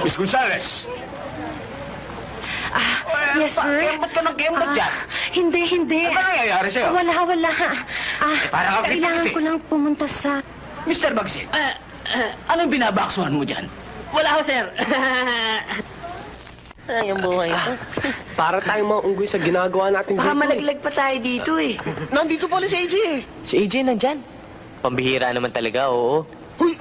Miss Gonzales! Yes, sir? Kembot ka ng kembot yan. Hindi. Ano ba nangyayari sa'yo? Wala. Parang Kailangan ko lang pumunta sa... Mr. Bagsi, anong binabaksuhan mo dyan? Wala ho, sir. Ay, ang buhay ko. Para tayong mga unggoy sa ginagawa natin dito. Baka malaglag pa tayo dito eh. Nandito pala si AJ eh. Si AJ nandyan. Pambihira naman talaga, oo. Huy!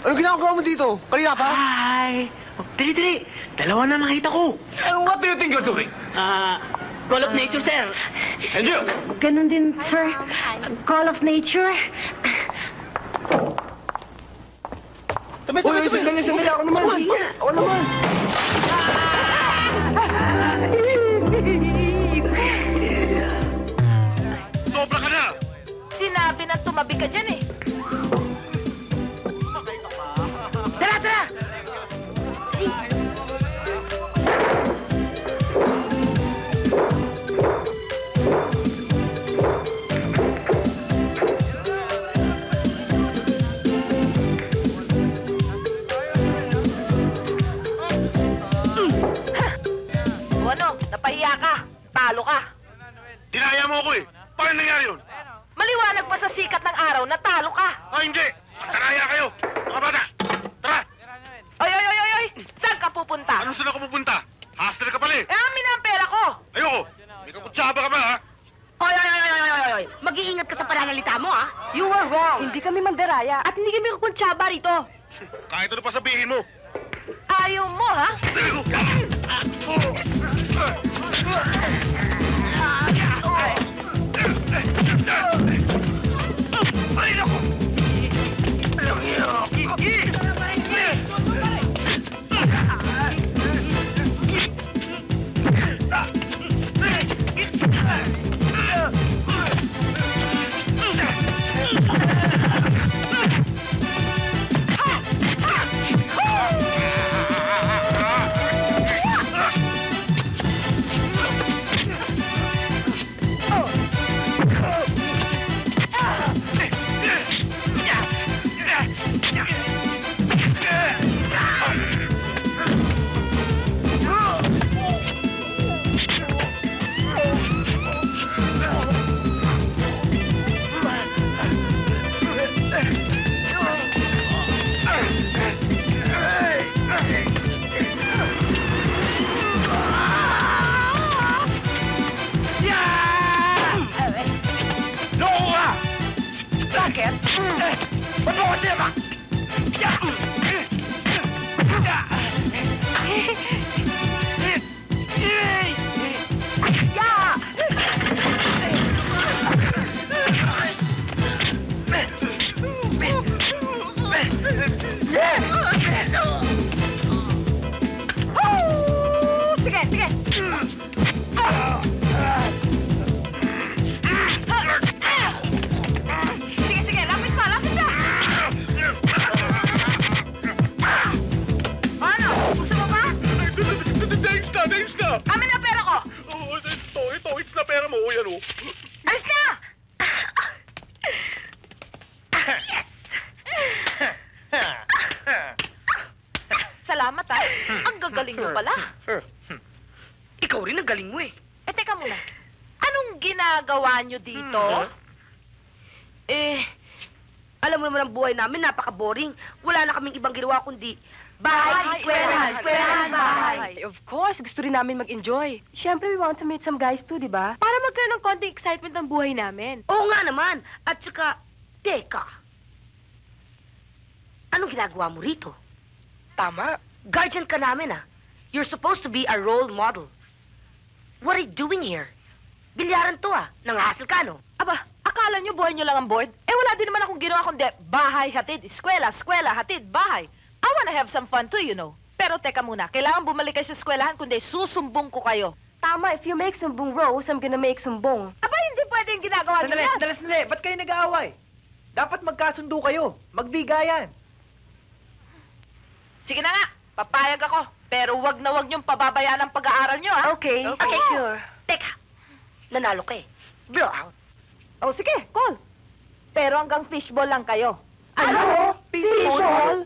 Ano ginagawa mo dito? Kanina pa? Ay! Dali. Dalawa na nakita ko. What do you think you're doing? Call of nature, sir. And you? Ganun din, sir. Call of nature. Tabi. Sandali. Ako naman. Sobra ka na! Sinabi na tumabi ka dyan eh. Tara! O ano, napahiya ka. Talo ka. Dinaya mo ako eh! Paano nangyari yun? Maliwanag pa sa sikat ng araw na talo ka. Hindi! Magtanaya kayo! Mga bata! Tara! Oy! Saan ka pupunta? Anong saan ako pupunta? Hostel ka pala eh! Amin na ang pera ko. Ayoko! May kaputsaba ka ba ha? Oy! Mag-iingat ka sa pananalita mo, ha? You were wrong. Hindi kami mandaraya at hindi kami kukuntsaba rito. Kahit ano pa sabihin mo! Ayaw mo, ha? Ay, naku! Bakit? Ba't mo kasi ba? Sige! Sige, lapit pa! Ano? Gusto mo ba? Days na! Amin na pera ko! Ito, it's na pera mo. Yan o. Alis na! Salamat, ha? Ang gagaling nyo pala. Ikaw rin ang galing mo eh. Teka muna. Anong ginagawa nyo dito? Alam mo naman ang buhay namin, napaka-boring. Wala na kaming ibang ginawa kundi Bahay, eskwelahan, bahay. Of course, gusto rin namin mag-enjoy. Siyempre, we want to meet some guys too, di ba? Para magkaroon ng konting excitement ang buhay namin. Oo nga naman. At saka, teka. Anong ginagawa mo rito? Tama. Guardian ka namin, ah. You're supposed to be a role model. What are you doing here? Bilyaran to, ah. Nanghassle ka, no? Aba, akala nyo buhay nyo lang ang board? Wala din naman akong ginawa kundi bahay, hatid, eskwela, hatid, bahay. I wanna have some fun too, you know. Pero teka muna, kailangan bumalik kayo sa eskwelahan kundi susumbong ko kayo. Tama, if you make sumbong Rose, I'm gonna make sumbong. Aba, hindi pwede yung ginagawa nyo yan. Sandali. Ba't kayo nag-aaway? Dapat magkasundo kayo. Magbigayan. Sige na nga, papayag ako. Pero wag na wag nyong pababayaan ang pag-aaral nyo, ha? Okay, Okay. sure. Teka, nanalo ka eh. Blowout. Oh, sige, call. Pero hanggang fishball lang kayo. Ano? Fishball?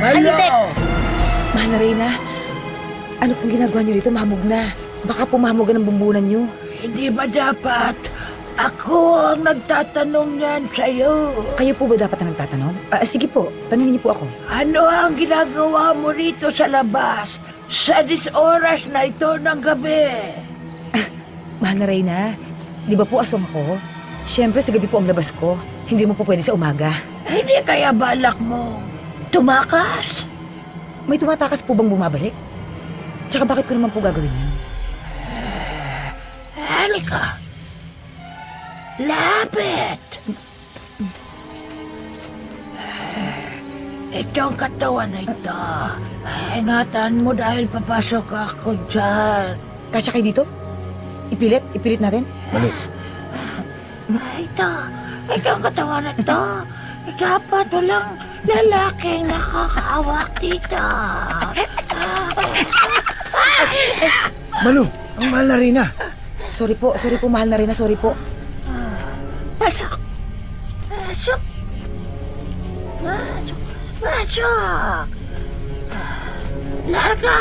Hello! Mahal na Reyna, ano pong ginagawa niyo dito? Mahamog na. Baka pumahamogan ang bumbunan niyo. Hindi ba dapat ako ang nagtatanong niyan sa'yo? Kayo po ba dapat ang nagtatanong? Sige po, tanungin niyo po ako. Ano ang ginagawa mo rito sa labas sa oras na ito ng gabi? Mahal na Reyna, di ba po aswang ako? Siyempre sa gabi po ang labas ko. Hindi mo po pwede sa umaga. Hindi kaya balak mo tumakas? May tumatakas po bang bumabalik? Tsaka bakit ko naman po gagawin yun? Halika. Lapit. Itong katawan na ito. Ingatan mo dahil papasok ako dyan. Kasya kayo dito? Ipilit natin? Itong katawan na ito. Dapat walang lalaking nakakaawak dito. Malu, ang mahal na Reyna. Sorry po, mahal na Reyna, sorry po. Pasok. Larga.